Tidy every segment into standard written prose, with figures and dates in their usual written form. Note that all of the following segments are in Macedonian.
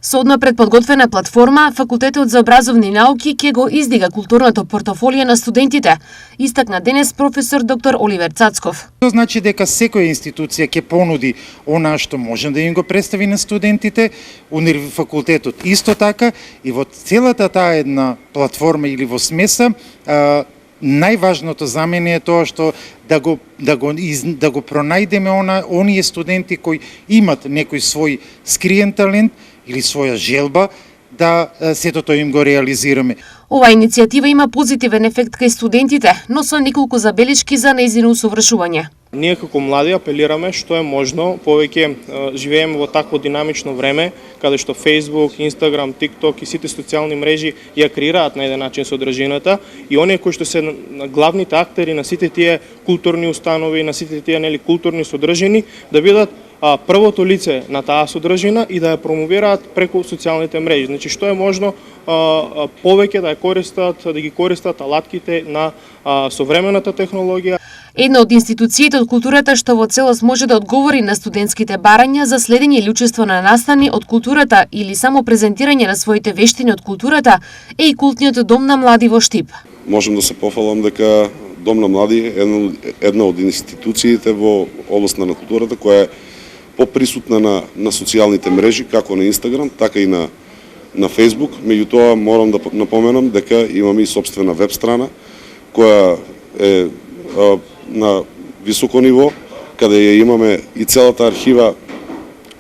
Со одна предподготвена платформа, Факултетот за образовни науки ќе го издига културното портофолио на студентите, истакна денес професор доктор Оливер Цацков. Тоа значи дека секоја институција ќе понуди она што може да им го представи на студентите, факултетот исто така, и во целата таа една платформа или во смеса, најважното за мене е тоа што да го пронајдеме оние студенти кои имат некој свој скриен талент или своја желба, да сето тоа им го реализираме. Оваа иницијатива има позитивен ефект кај студентите, но со неколку забелешки за нејзино усовршување. Ние како млади апелираме што е можно, повеќе живееме во такво динамично време, каде што Facebook, Instagram, TikTok и сите социјални мрежи ја креираат на еден начин содржината, и оние кои што се главните актери на сите тие културни установи, на сите тие културни содржини, да бидат првото лице на таа содржина и да ја промовираат преку социјалните мрежи. Значи што е можно повеќе да ги користат алатките на современата технологија. Една од институциите од културата што во целост може да одговори на студентските барања за следење или учество на настани од културата или само презентирање на своите вештини од културата е и култниот дом на млади во Штип. Можам да се пофалам дека Дом на млади е една од институциите во областта на културата која е поприсутна на социјалните мрежи, како на Инстаграм, така и на Фейсбук. Меѓутоа морам да напоменам дека имаме и сопствена веб страна која е на високо ниво, каде ја имаме и целата архива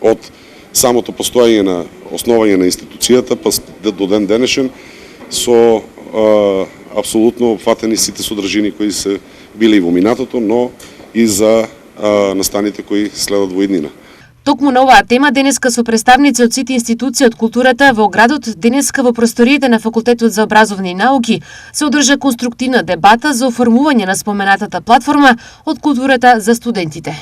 од самото постоење на основање на институцијата па до ден денешен, со апсолутно опфатени сите содржини кои се биле и во минатото, но и за настаните кои следат во иднина. Токму на оваа тема денеска со представници од сите институции од културата во градот, денеска во просториите на Факултетот за образовни науки се одржа конструктивна дебата за оформување на споменатата платформа од културата за студентите.